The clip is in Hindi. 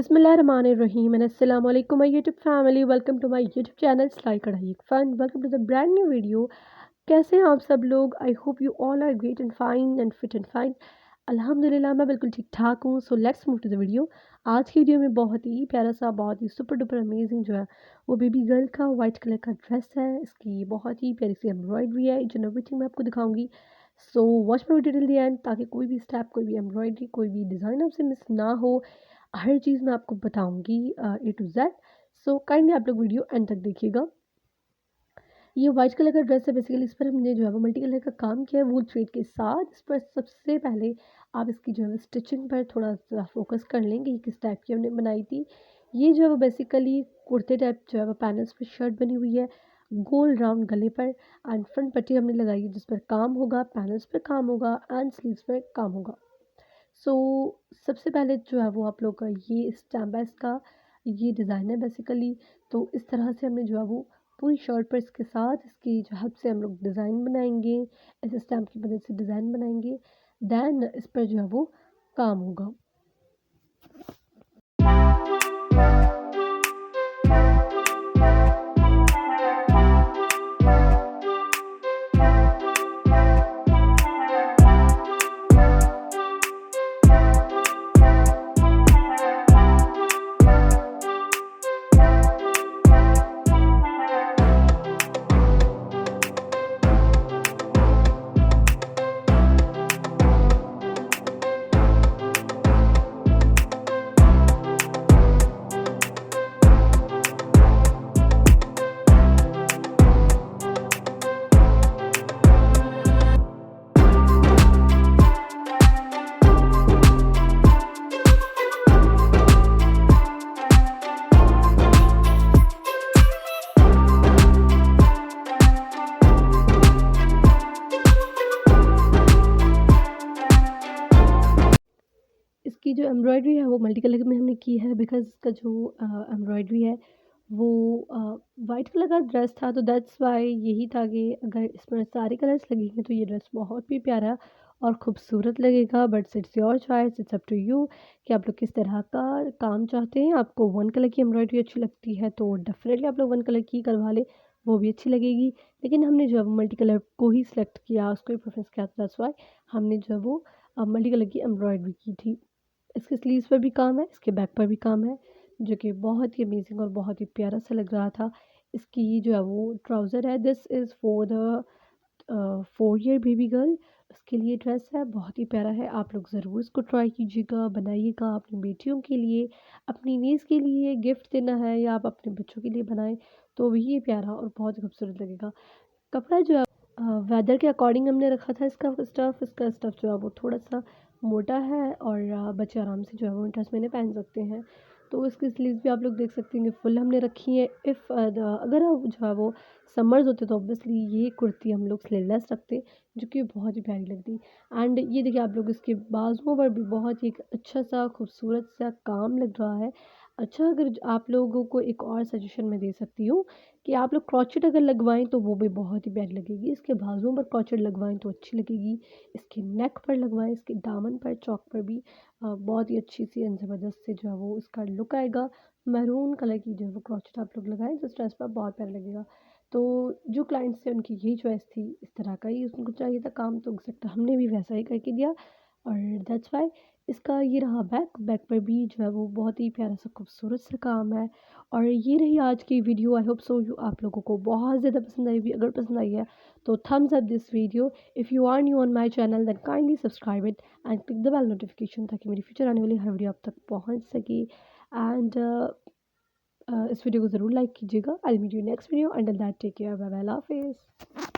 बिस्मिल्लाहिर्रहमानिर्रहीम and अस्सलाम वालेकुम my YouTube family. Welcome to my YouTube channel सिलाई कढ़ाई एक फन। Welcome to the brand new video. कैसे हैं आप सब लोग? I hope you all are great and fine and fit and fine. अल्हम्दुलिल्लाह मैं बिल्कुल ठीक ठाक हूँ। So let's move to the video. आज की वीडियो में बहुत ही प्यारा सा, बहुत ही सुपर डुपर अमेजिंग जो है वो बेबी गर्ल का वाइट कलर का ड्रेस है। इसकी बहुत ही प्यारी सी एम्ब्रॉयडरी है, जो एवरीथिंग मैं आपको दिखाऊंगी। So watch my video till the end, ताकि कोई भी स्टेप, कोई भी एम्ब्रॉयडरी, कोई भी डिज़ाइन आपसे मिस ना हो। हर चीज़ मैं आपको बताऊंगी ए टू जेड। सो काइंडली आप लोग वीडियो एंड तक देखिएगा। ये वाइट कलर का ड्रेस है। बेसिकली इस पर हमने जो है वो मल्टी कलर का काम किया है वूल थ्रेड के साथ। इस पर सबसे पहले आप इसकी जो है स्टिचिंग पर थोड़ा सा फोकस कर लेंगे। ये किस टाइप की हमने बनाई थी। ये जो है वो बेसिकली कुर्ते टाइप जो है वो पैनल्स पर शर्ट बनी हुई है, गोल राउंड गले पर। एंड फ्रंट पट्टी हमने लगाई है जिस पर काम होगा, पैनल्स पर काम होगा एंड स्लीव्स पर काम होगा। सो सबसे पहले जो है वो आप लोग का ये स्टैम्प है, इसका ये डिज़ाइन है बेसिकली। तो इस तरह से हमने जो है वो पूरी शर्ट पर इसके साथ इसकी जो हेल्प से हम लोग डिज़ाइन बनाएंगे, इस स्टैम्प की मदद से डिज़ाइन बनाएंगे। देन इस पर जो है वो काम होगा। इसकी जो एम्ब्रॉयडरी है वो मल्टी कलर में हमने की है, बिकॉज़ इसका जो एम्ब्रॉयडरी है वो वाइट कलर का ड्रेस था। तो दैट्स वाई यही था कि अगर इसमें सारे कलर्स लगेंगे तो ये ड्रेस बहुत भी प्यारा और खूबसूरत लगेगा। But it's your choice, it's up to you कि आप लोग किस तरह का काम चाहते हैं। आपको वन कलर की एम्ब्रॉयडरी अच्छी लगती है तो डेफिनेटली आप लोग वन कलर की करवा लें, वो भी अच्छी लगेगी। लेकिन हमने जो है मल्टी कलर को ही सिलेक्ट किया, उसको ही प्रेफरेंस किया। दैट्स वाई हमने जो है वो मल्टी कलर की एम्ब्रॉयडरी की थी। इसके स्लीव्स पर भी काम है, इसके बैक पर भी काम है, जो कि बहुत ही अमेजिंग और बहुत ही प्यारा सा लग रहा था। इसकी जो है वो ट्राउज़र है, this is for the 4 year baby girl. उसके लिए ड्रेस है, बहुत ही प्यारा है। आप लोग ज़रूर इसको ट्राई कीजिएगा, बनाइएगा अपनी बेटियों के लिए, अपनी नीज़ के लिए गिफ्ट देना है या आप अपने बच्चों के लिए बनाएं तो भी ये प्यारा और बहुत ही खूबसूरत लगेगा। कपड़ा जो है वेदर के अकॉर्डिंग हमने रखा था इसका स्टफ़ जो है वो थोड़ा सा मोटा है और बच्चे आराम से जो है वो विंटर्स में इन्हें पहन सकते हैं। तो इसकी स्लीव्स भी आप लोग देख सकते हैं कि फुल हमने रखी है। अगर आप जो है वो समर्स होते तो ऑब्वियसली ये कुर्ती हम लोग स्लीवलेस रखते, जो कि बहुत ही प्यारी लगती। एंड ये देखिए आप लोग इसके बाजुओं पर भी बहुत ही एक अच्छा सा खूबसूरत सा काम लग रहा है। अच्छा, अगर आप लोगों को एक और सजेशन मैं दे सकती हूँ कि आप लोग क्रॉचेट अगर लगवाएं तो वो भी बहुत ही प्यारी लगेगी। इसके बाजुओं पर क्रॉचेट लगवाएं तो अच्छी लगेगी। इसके नेक पर लगवाएं, इसके दामन पर, चौक पर भी बहुत ही अच्छी सी एंड ज़बरदस्त से जो है वो इसका लुक आएगा। मैरून कलर की जो है वो क्रॉचेट आप लोग लगाएं तो ड्रेस पर बहुत प्यारा लगेगा। तो जो क्लाइंट्स थे उनकी यही चॉइस थी, इस तरह का ही उनको चाहिए था काम, तो एक्सेप्ट हमने भी वैसा ही करके दिया। और दैट्स वाई इसका ये रहा बैक पर भी जो है वो बहुत ही प्यारा सा खूबसूरत सा काम है। और ये रही आज की video. I hope so you आप लोगों को बहुत ज़्यादा पसंद आई होगी। अगर पसंद आई है तो thumbs up this video. If you are new on my channel then kindly subscribe it and click the bell notification, ताकि मेरी फ्यूचर आने वाली हर वीडियो आप तक पहुंच सके। एंड इस वीडियो को ज़रूर लाइक कीजिएगा। I will meet you next video. Until that take care, bye bye, अल्लाह हाफिज़।